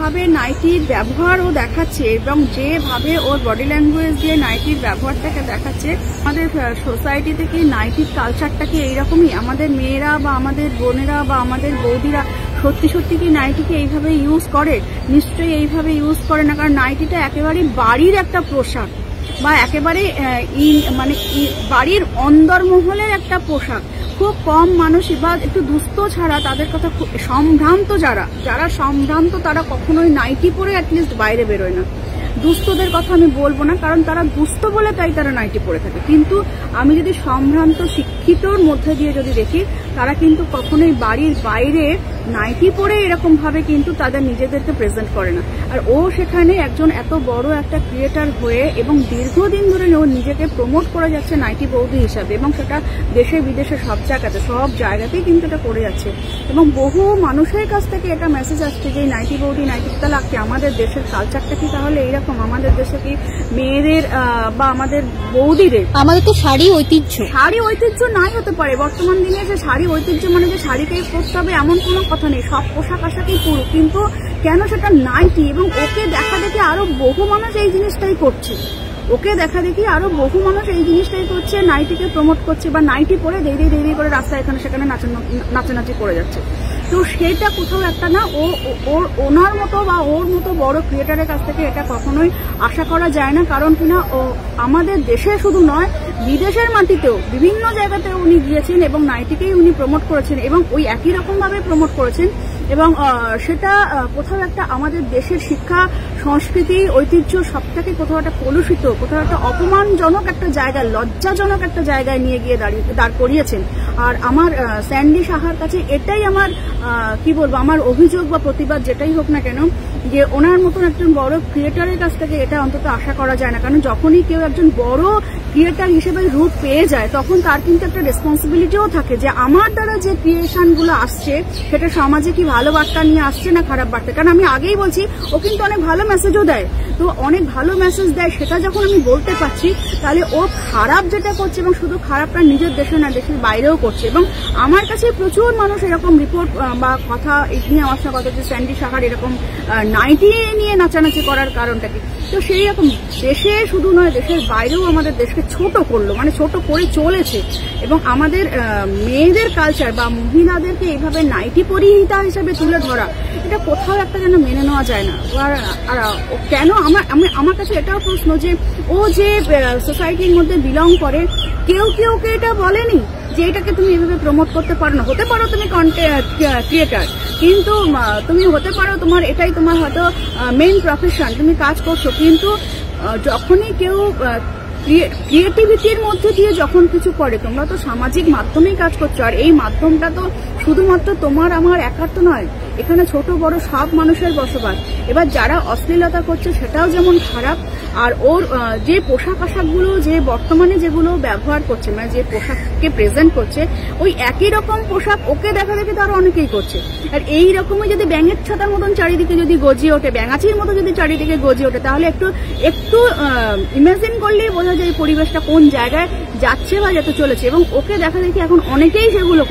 যেভাবে নাইটির ব্যবহার ও দেখাচ্ছে এবং যেভাবে ওর বডি ল্যাঙ্গুয়েজ দিয়ে নাইটির ব্যবহারটাকে দেখাচ্ছে, আমাদের সোসাইটিতে কি নাইটির কালচারটা কি এইরকমই? আমাদের মেয়েরা বা আমাদের বোনেরা বা আমাদের বৌদিরা সত্যি সত্যি কি নাইটিকে এইভাবে ইউজ করে? নিশ্চয়ই এইভাবে ইউজ করে না, কারণ নাইটিটা একেবারে বাড়ির একটা পোশাক বা একেবারে মানে বাড়ির অন্দরমহলের একটা পোশাক। খুব কম মানুষই বা একটু দুস্থ ছাড়া তাদের কথা, সম্ভ্রান্ত যারা সম্ভ্রান্ত তারা কখনোই নাইটি পরে অ্যাটলিস্ট বাইরে বেরোয় না। দুস্থদের কথা আমি বলবো না, কারণ তারা দুস্থ বলে তাই তারা নাইটি পরে থাকে। কিন্তু আমি যদি সম্ভ্রান্ত শিক্ষিতর মধ্যে দিয়ে যদি দেখি, তারা কিন্তু কখনোই বাড়ির বাইরে নাইটি পরে এরকম ভাবে কিন্তু তাদের নিজেদেরকে প্রেজেন্ট করে না। আর ও সেখানে একজন এত বড় একটা ক্রিয়েটার হয়ে এবং দীর্ঘদিন ধরে ও নিজেকে প্রমোট করে যাচ্ছে নাইটি বৌদি হিসাবে, এবং সেটা দেশে বিদেশে সব জায়গাতেই কিন্তু এটা করে যাচ্ছে। এবং বহু মানুষের কাছ থেকে এটা মেসেজ আসছে যে নাইটি বৌদি নাইটিটা লাগছে। আমাদের দেশের কালচারটা কি তাহলে এইরকম? আমাদের দেশে কি মেয়েদের বা আমাদের বৌদিদের, আমাদের তো শাড়ি ঐতিহ্য নাই হতে পারে বর্তমান দিনে, যে শাড়ি ঐতিহ্য মানে যে শাড়িকেই পরতে হবে এমন কোনো কথা নেই। সব পোশাক আশাকই পুরো, কিন্তু কেন সেটা নাইটি? এবং ওকে দেখা দেখি আরো বহু মানুষ এই জিনিসটাই করছে। নাইটিকে প্রমোট করছে বা নাইটি পরে দেরি করে রাস্তায় এখানে সেখানে নাচানাচি করে যাচ্ছে। তো সেটা কোথাও একটা না, ওনার মতো বা ওর মতো বড় ক্রিয়েটারের কাছ থেকে এটা কখনোই আশা করা যায় না। কারণ কিনা ও আমাদের দেশে শুধু নয়, বিদেশের মাটিতেও বিভিন্ন জায়গাতে উনি গিয়েছেন এবং নাইটিকেই উনি প্রমোট করেছেন এবং ওই একই রকম ভাবে প্রমোট করেছেন। এবং সেটা কোথাও একটা আমাদের দেশের শিক্ষা সংস্কৃতি ঐতিহ্য সবটাকে কোথাও একটা কলুষিত, কোথাও একটা অপমানজনক একটা জায়গায়, লজ্জাজনক একটা জায়গায় নিয়ে গিয়ে দাঁড় করিয়েছেন। আর আমার স্যান্ডি সাহার কাছে এটাই আমার কি বলবো, আমার অভিযোগ বা প্রতিবাদ যেটাই হোক না কেন, যে ওনার মতন একজন বড় ক্রিয়েটারের কাছ থেকে এটা অন্তত আশা করা যায় না। কারণ যখনই কেউ একজন বড় ক্রিয়েটার হিসেবে রূপ পেয়ে যায়, তখন তার কিন্তু একটা রেসপন্সিবিলিটিও থাকে যে আমার দ্বারা যে ক্রিয়েশনগুলো আসছে সেটা সমাজে কি ভালো বার্তা নিয়ে আসছে না খারাপ বার্তা। কারণ আমি আগেই বলছি, ও কিন্তু অনেক ভালো মেসেজও দেয়। তো অনেক ভালো মেসেজ দেয়, সেটা যখন আমি বলতে পারছি, তাহলে ও খারাপ যেটা করছে, এবং শুধু খারাপটা নিজের দেশে না দেশের বাইরেও করছে। এবং আমার কাছে প্রচুর মানুষ এরকম রিপোর্ট বা কথা নিয়ে আসা কথা, যে স্যান্ডি সাহার এরকম নাইটি নিয়ে নাচানাচি করার কারণটা কি। তো সেই রকম দেশে শুধু নয়, দেশের বাইরেও আমাদের দেশকে ছোট করলো, মানে ছোট করে চলেছে। এবং আমাদের মেয়েদের কালচার বা মহিলাদেরকে এইভাবে নাইটি পরিহিতা হিসাবে তুলে ধরা, এটা কোথাও একটা যেন মেনে নেওয়া যায় না। আর কেন আমার কাছে এটাও প্রশ্ন, যে ও যে সোসাইটির মধ্যে বিলং করে, কেউ ওকে এটা বলেনি যে এটাকে তুমি এভাবে প্রমোট করতে পারো না। হতে পারো তুমি ক্রিয়েটার, কিন্তু তুমি হতে পারো তোমার এটাই তোমার হয়তো মেইন প্রফেশন, তুমি কাজ করছো, কিন্তু যখনই কেউ ক্রিয়েটিভিটির মধ্যে দিয়ে যখন কিছু করে, তোমরা তো সামাজিক মাধ্যমেই কাজ করছো, আর এই মাধ্যমটা তো শুধুমাত্র তোমার আমার একার তো নয়, এখানে ছোট বড় সব মানুষের বসবাস। এবার যারা অশ্লীলতা করছে সেটাও যেমন খারাপ, আর ওর যে পোশাক আশাকগুলো যে বর্তমানে যেগুলো ব্যবহার করছে, মানে যে পোশাককে প্রেজেন্ট করছে, ওই একই রকম পোশাক ওকে দেখা দেখে তো আরো অনেকেই করছে। আর এই রকমই যদি ব্যাঙের ছাতার মতন চারিদিকে যদি গজিয়ে ওঠে, ব্যাঙাচির মতো যদি চারিদিকে গজিয়ে ওঠে, তাহলে একটু ইমাজিন করলেই বোঝা যায় পরিবেশটা কোন জায়গায় যাচ্ছে বা যেতে চলেছে। এবং ওকে দেখা দেখি এখন অনেকেই সেগুলো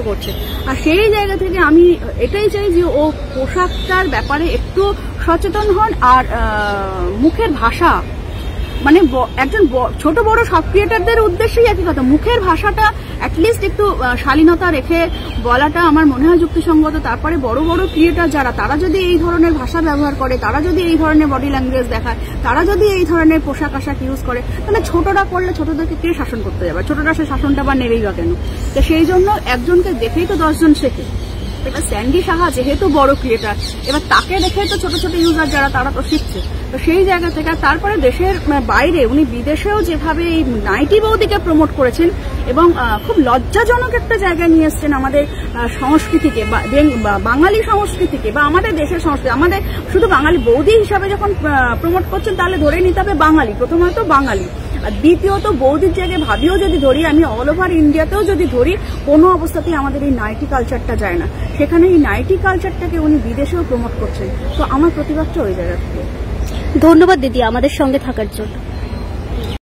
করছে, আর সেই জায়গা থেকে আমি এটাই চাই যে ও পোশাকটার ব্যাপারে একটু সচেতন হন। আর মুখের ভাষা, মানে একজন ছোট বড় সব ক্রিয়েটারদের উদ্দেশ্যেই একই কথা, মুখের ভাষাটা অ্যাটলিস্ট একটু শালীনতা রেখে বলাটা আমার মনে হয় যুক্তিসঙ্গত। তারপরে বড় বড় ক্রিয়েটার যারা, তারা যদি এই ধরনের ভাষা ব্যবহার করে, তারা যদি এই ধরনের বডি ল্যাঙ্গুয়েজ দেখায়, তারা যদি এই ধরনের পোশাক আশাক ইউজ করে, তাহলে ছোটরা করলে ছোটদেরকে কে শাসন করতে যাবে? ছোটরা সে শাসনটা বা নেবেই বা কেন? তো সেই জন্য একজনকে দেখেই তো 10 জন শেখে। এবার স্যান্ডি সাহা যেহেতু বড় ক্রিয়েটার, এবার তাকে দেখে তো ছোট ছোট ইউজার যারা, তারা তো শিখছে। তো সেই জায়গা থেকে, তারপরে দেশের বাইরে উনি বিদেশেও যেভাবে এই নাইটি বৌদিকে প্রমোট করেছেন এবং খুব লজ্জাজনক একটা জায়গায় নিয়ে এসছেন আমাদের সংস্কৃতিকে, বাঙালি সংস্কৃতিকে বা আমাদের দেশের সংস্কৃতি। আমাদের শুধু বাঙালি বৌদি হিসাবে যখন প্রমোট করছেন, তাহলে ধরে নিতে হবে বাঙালি, প্রথমত বাঙালি। আর দ্বিতীয়ত বৌদির জায়গায় ভাবিও যদি ধরি, আমি অল ওভার ইন্ডিয়াতেও যদি ধরি, কোনো অবস্থাতেই আমাদের এই নাইটি কালচারটা যায় না। সেখানে এই নাইটি কালচারটাকে উনি বিদেশেও প্রমোট করছেন। তো আমার প্রতিবাদটা ওই জায়গা থেকে। ধন্যবাদ দিদি আমাদের সঙ্গে থাকার জন্য।